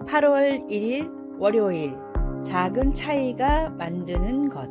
8월 1일 월요일, 작은 차이가 만드는 것.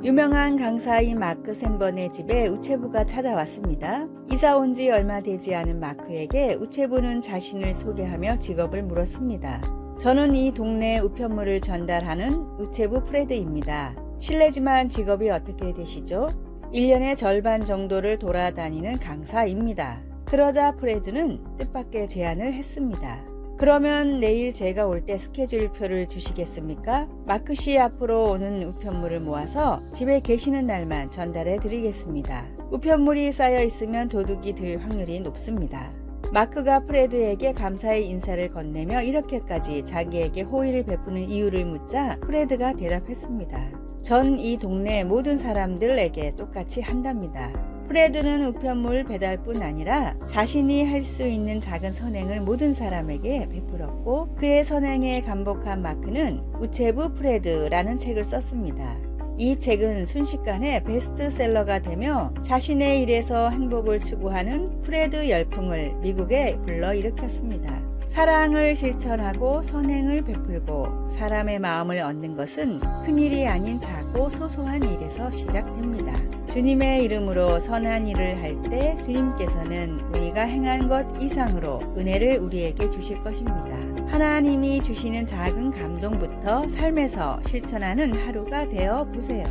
유명한 강사인 마크 샌번의 집에 우체부가 찾아왔습니다. 이사 온 지 얼마 되지 않은 마크에게 우체부는 자신을 소개하며 직업을 물었습니다. 저는 이 동네 우편물을 전달하는 우체부 프레드입니다. 실례지만 직업이 어떻게 되시죠? 1년의 절반 정도를 돌아다니는 강사입니다. 그러자 프레드는 뜻밖의 제안을 했습니다. 그러면 내일 제가 올 때 스케줄표를 주시겠습니까? 마크 씨 앞으로 오는 우편물을 모아서 집에 계시는 날만 전달해 드리겠습니다. 우편물이 쌓여 있으면 도둑이 들 확률이 높습니다. 마크가 프레드에게 감사의 인사를 건네며 이렇게까지 자기에게 호의를 베푸는 이유를 묻자 프레드가 대답했습니다. 전 이 동네 모든 사람들에게 똑같이 한답니다. 프레드는 우편물 배달뿐 아니라 자신이 할 수 있는 작은 선행을 모든 사람에게 베풀었고, 그의 선행에 감복한 마크는 우체부 프레드라는 책을 썼습니다. 이 책은 순식간에 베스트셀러가 되며 자신의 일에서 행복을 추구하는 프레드 열풍을 미국에 불러일으켰습니다. 사랑을 실천하고 선행을 베풀고 사람의 마음을 얻는 것은 큰일이 아닌 작고 소소한 일에서 시작됩니다. 주님의 이름으로 선한 일을 할 때 주님께서는 우리가 행한 것 이상으로 은혜를 우리에게 주실 것입니다. 하나님이 주시는 작은 감동부터 삶에서 실천하는 하루가 되어 보세요.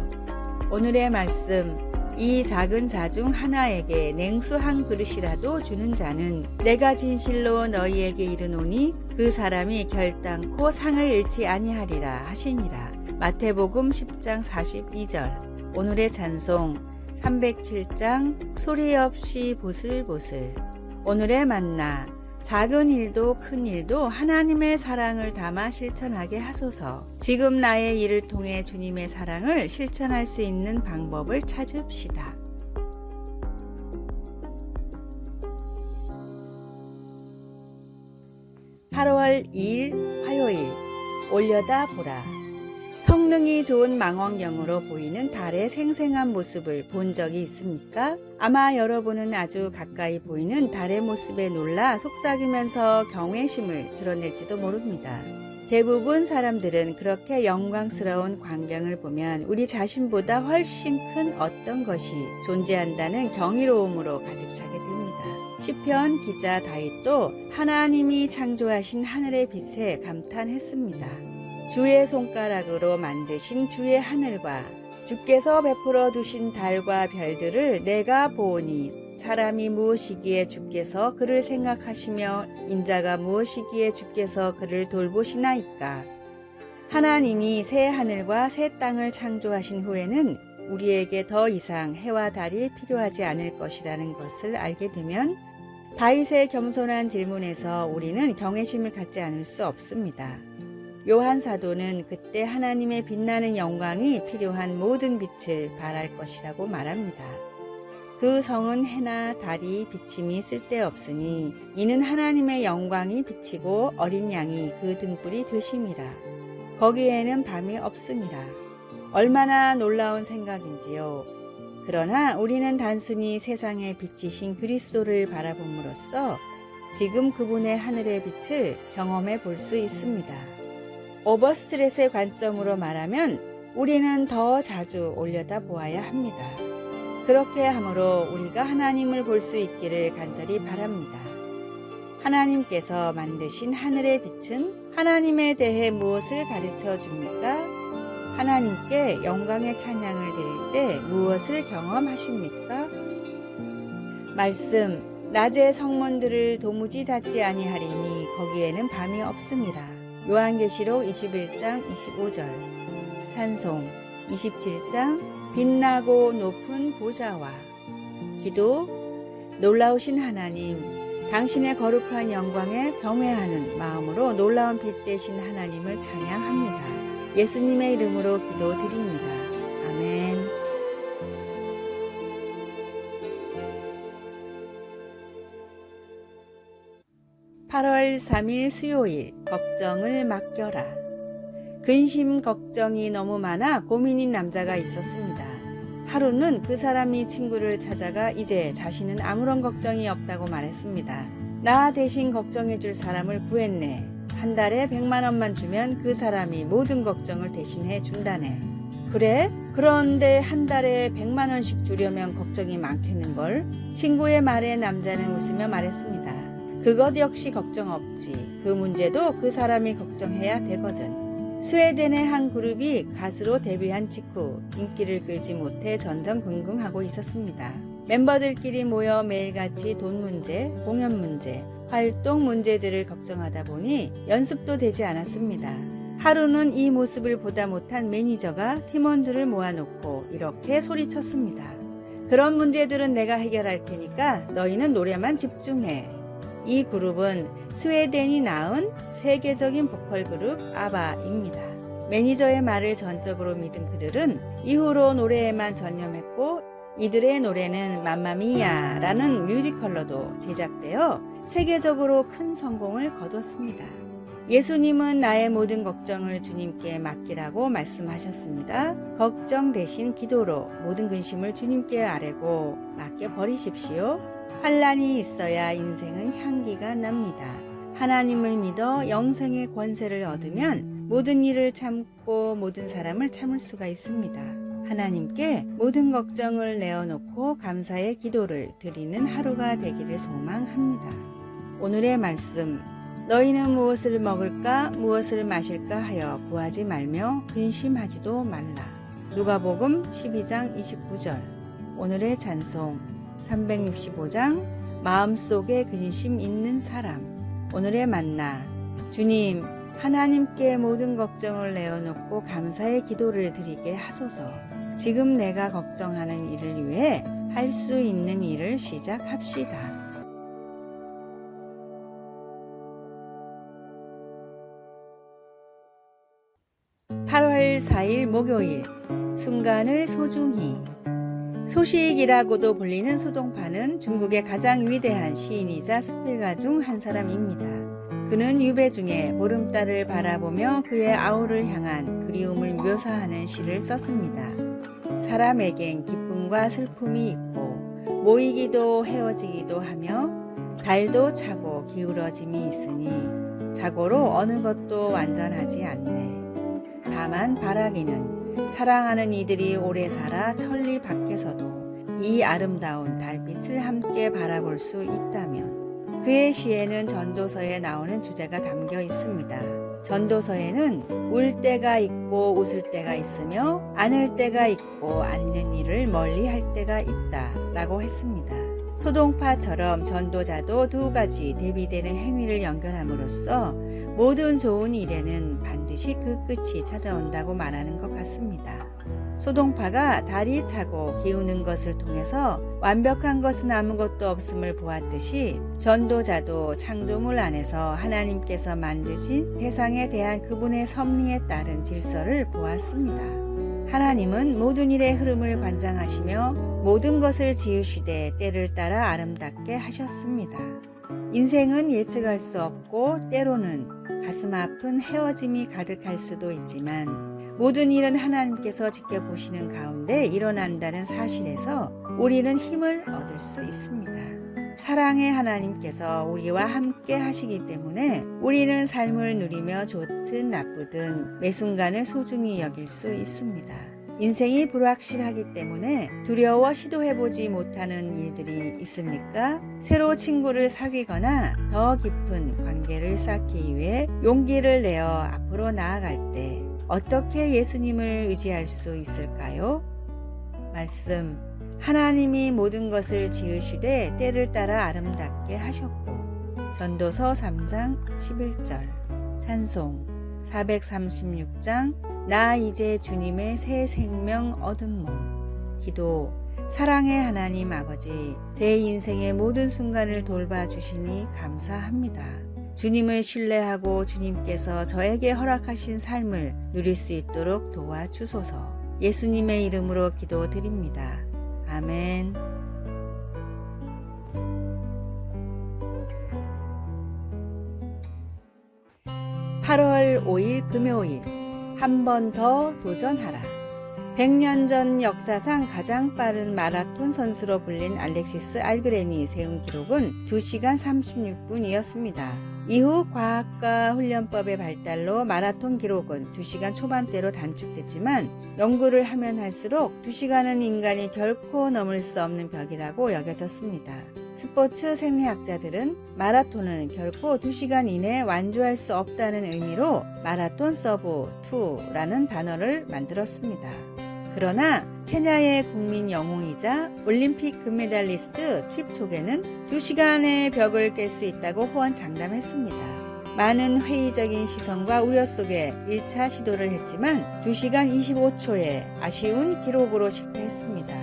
오늘의 말씀, 이 작은 자 중 하나에게 냉수 한 그릇이라도 주는 자는 내가 진실로 너희에게 이르노니 그 사람이 결단코 상을 잃지 아니하리라 하시니라. 마태복음 10장 42절. 오늘의 찬송 307장 소리 없이 보슬보슬. 오늘의 만나, 작은 일도 큰 일도 하나님의 사랑을 담아 실천하게 하소서. 지금 나의 일을 통해 주님의 사랑을 실천할 수 있는 방법을 찾읍시다. (8월 2일) 화요일, 올려다보라. 성능이 좋은 망원경으로 보이는 달의 생생한 모습을 본 적이 있습니까? 아마 여러분은 아주 가까이 보이는 달의 모습에 놀라 속삭이면서 경외심을 드러낼지도 모릅니다. 대부분 사람들은 그렇게 영광스러운 광경을 보면 우리 자신보다 훨씬 큰 어떤 것이 존재한다는 경이로움으로 가득 차게 됩니다. 시편 기자 다윗도 하나님이 창조하신 하늘의 빛에 감탄했습니다. 주의 손가락으로 만드신 주의 하늘과 주께서 베풀어 두신 달과 별들을 내가 보오니 사람이 무엇이기에 주께서 그를 생각하시며 인자가 무엇이기에 주께서 그를 돌보시나이까. 하나님이 새 하늘과 새 땅을 창조하신 후에는 우리에게 더 이상 해와 달이 필요하지 않을 것이라는 것을 알게 되면 다윗의 겸손한 질문에서 우리는 경외심을 갖지 않을 수 없습니다. 요한 사도는 그때 하나님의 빛나는 영광이 필요한 모든 빛을 발할 것이라고 말합니다. 그 성은 해나 달이 비침이 쓸데없으니 이는 하나님의 영광이 비치고 어린 양이 그 등불이 되심이라. 거기에는 밤이 없음이라. 얼마나 놀라운 생각인지요. 그러나 우리는 단순히 세상에 비치신 그리스도를 바라봄으로써 지금 그분의 하늘의 빛을 경험해 볼 수 있습니다. 오버스트레스의 관점으로 말하면 우리는 더 자주 올려다 보아야 합니다. 그렇게 함으로 우리가 하나님을 볼 수 있기를 간절히 바랍니다. 하나님께서 만드신 하늘의 빛은 하나님에 대해 무엇을 가르쳐 줍니까? 하나님께 영광의 찬양을 드릴 때 무엇을 경험하십니까? 말씀, 낮의 성문들을 도무지 닫지 아니하리니 거기에는 밤이 없음이라. 요한계시록 21장 25절. 찬송 27장 빛나고 높은 보좌와. 기도, 놀라우신 하나님, 당신의 거룩한 영광에 경외하는 마음으로 놀라운 빛 되신 하나님을 찬양합니다. 예수님의 이름으로 기도드립니다. 아멘. 8월 3일 수요일, 걱정을 맡겨라. 근심 걱정이 너무 많아 고민인 남자가 있었습니다. 하루는 그 사람이 친구를 찾아가 이제 자신은 아무런 걱정이 없다고 말했습니다. 나 대신 걱정해 줄 사람을 구했네. 한 달에 100만 원만 주면 그 사람이 모든 걱정을 대신해 준다네. 그래? 그런데 한 달에 100만 원씩 주려면 걱정이 많겠는걸? 친구의 말에 남자는 웃으며 말했습니다. 그것 역시 걱정 없지. 그 문제도 그 사람이 걱정해야 되거든. 스웨덴의 한 그룹이 가수로 데뷔한 직후 인기를 끌지 못해 전전긍긍하고 있었습니다. 멤버들끼리 모여 매일같이 돈 문제, 공연 문제, 활동 문제들을 걱정하다 보니 연습도 되지 않았습니다. 하루는 이 모습을 보다 못한 매니저가 팀원들을 모아놓고 이렇게 소리쳤습니다. 그런 문제들은 내가 해결할 테니까 너희는 노래만 집중해. 이 그룹은 스웨덴이 낳은 세계적인 보컬 그룹 아바입니다. 매니저의 말을 전적으로 믿은 그들은 이후로 노래에만 전념했고 이들의 노래는 맘마미아라는 뮤지컬로도 제작되어 세계적으로 큰 성공을 거두었습니다. 예수님은 나의 모든 걱정을 주님께 맡기라고 말씀하셨습니다. 걱정 대신 기도로 모든 근심을 주님께 아뢰고 맡겨버리십시오. 환란이 있어야 인생은 향기가 납니다. 하나님을 믿어 영생의 권세를 얻으면 모든 일을 참고 모든 사람을 참을 수가 있습니다. 하나님께 모든 걱정을 내어놓고 감사의 기도를 드리는 하루가 되기를 소망합니다. 오늘의 말씀, 너희는 무엇을 먹을까 무엇을 마실까 하여 구하지 말며 근심하지도 말라. 누가복음 12장 29절. 오늘의 찬송 365장 마음속에 근심 있는 사람. 오늘의 만나, 주님 하나님께 모든 걱정을 내어놓고 감사의 기도를 드리게 하소서. 지금 내가 걱정하는 일을 위해 할 수 있는 일을 시작합시다. (8월 4일) 목요일, 순간을 소중히. 소식이라고도 불리는 소동파는 중국의 가장 위대한 시인이자 수필가 중 한 사람입니다. 그는 유배 중에 보름달을 바라보며 그의 아우를 향한 그리움을 묘사하는 시를 썼습니다. 사람에겐 기쁨과 슬픔이 있고 모이기도 헤어지기도 하며 달도 차고 기울어짐이 있으니 자고로 어느 것도 완전하지 않네. 다만 바라기는 사랑하는 이들이 오래 살아 천리 밖에서도 이 아름다운 달빛을 함께 바라볼 수 있다면. 그의 시에는 전도서에 나오는 주제가 담겨 있습니다. 전도서에는 울 때가 있고 웃을 때가 있으며 안을 때가 있고 않는 일을 멀리 할 때가 있다 라고 했습니다. 소동파처럼 전도자도 두 가지 대비되는 행위를 연결함으로써 모든 좋은 일에는 반드시 그 끝이 찾아온다고 말하는 것 같습니다. 소동파가 달이 차고 기우는 것을 통해서 완벽한 것은 아무것도 없음을 보았듯이 전도자도 창조물 안에서 하나님께서 만드신 세상에 대한 그분의 섭리에 따른 질서를 보았습니다. 하나님은 모든 일의 흐름을 관장하시며 모든 것을 지으시되 때를 따라 아름답게 하셨습니다. 인생은 예측할 수 없고 때로는 가슴 아픈 헤어짐이 가득할 수도 있지만 모든 일은 하나님께서 지켜보시는 가운데 일어난다는 사실에서 우리는 힘을 얻을 수 있습니다. 사랑의 하나님께서 우리와 함께 하시기 때문에 우리는 삶을 누리며 좋든 나쁘든 매 순간을 소중히 여길 수 있습니다. 인생이 불확실하기 때문에 두려워 시도해보지 못하는 일들이 있습니까? 새로 친구를 사귀거나 더 깊은 관계를 쌓기 위해 용기를 내어 앞으로 나아갈 때 어떻게 예수님을 의지할 수 있을까요? 말씀, 하나님이 모든 것을 지으시되 때를 따라 아름답게 하셨고. 전도서 3장 11절. 찬송 436장 나 이제 주님의 새 생명 얻은 몸. 기도, 사랑의 하나님 아버지, 제 인생의 모든 순간을 돌봐주시니 감사합니다. 주님을 신뢰하고 주님께서 저에게 허락하신 삶을 누릴 수 있도록 도와주소서. 예수님의 이름으로 기도드립니다. 아멘. 8월 5일 금요일, 한 번 더 도전하라. 100년 전 역사상 가장 빠른 마라톤 선수로 불린 알렉시스 알그렌이 세운 기록은 2시간 36분이었습니다. 이후 과학과 훈련법의 발달로 마라톤 기록은 2시간 초반대로 단축됐지만 연구를 하면 할수록 2시간은 인간이 결코 넘을 수 없는 벽이라고 여겨졌습니다. 스포츠 생리학자들은 마라톤은 결코 2시간 이내 완주할 수 없다는 의미로 마라톤 서브 2라는 단어를 만들었습니다. 그러나 케냐의 국민 영웅이자 올림픽 금메달리스트 킵초게는 2시간의 벽을 깰 수 있다고 호언장담했습니다. 많은 회의적인 시선과 우려 속에 1차 시도를 했지만 2시간 25초의 아쉬운 기록으로 실패했습니다.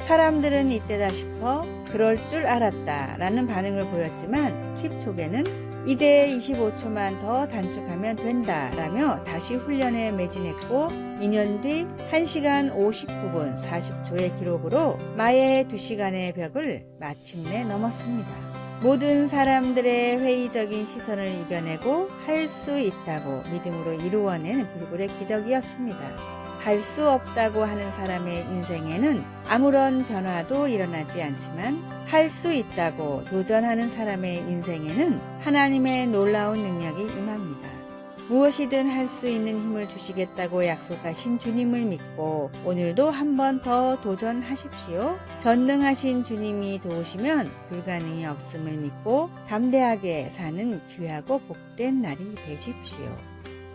사람들은 이때다 싶어 그럴 줄 알았다 라는 반응을 보였지만 킵초게는 이제 25초만 더 단축하면 된다 라며 다시 훈련에 매진했고 2년 뒤 1시간 59분 40초의 기록으로 마의 2시간의 벽을 마침내 넘었습니다. 모든 사람들의 회의적인 시선을 이겨내고 할 수 있다고 믿음으로 이루어낸 불굴의 기적이었습니다. 할 수 없다고 하는 사람의 인생에는 아무런 변화도 일어나지 않지만 할 수 있다고 도전하는 사람의 인생에는 하나님의 놀라운 능력이 임합니다. 무엇이든 할 수 있는 힘을 주시겠다고 약속하신 주님을 믿고 오늘도 한 번 더 도전하십시오. 전능하신 주님이 도우시면 불가능이 없음을 믿고 담대하게 사는 귀하고 복된 날이 되십시오.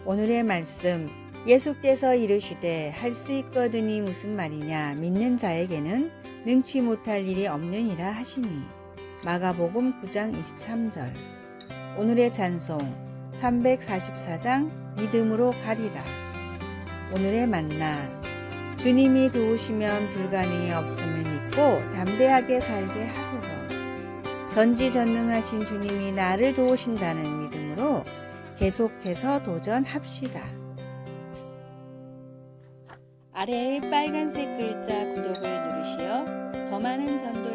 오늘의 말씀, 예수께서 이르시되 할 수 있거든이 무슨 말이냐 믿는 자에게는 능치 못할 일이 없느니라 하시니. 마가복음 9장 23절. 오늘의 찬송 344장 믿음으로 가리라. 오늘의 만나, 주님이 도우시면 불가능이 없음을 믿고 담대하게 살게 하소서. 전지전능하신 주님이 나를 도우신다는 믿음으로 계속해서 도전합시다. 아래의 빨간색 글자 구독을 누르시어 더 많은 전도의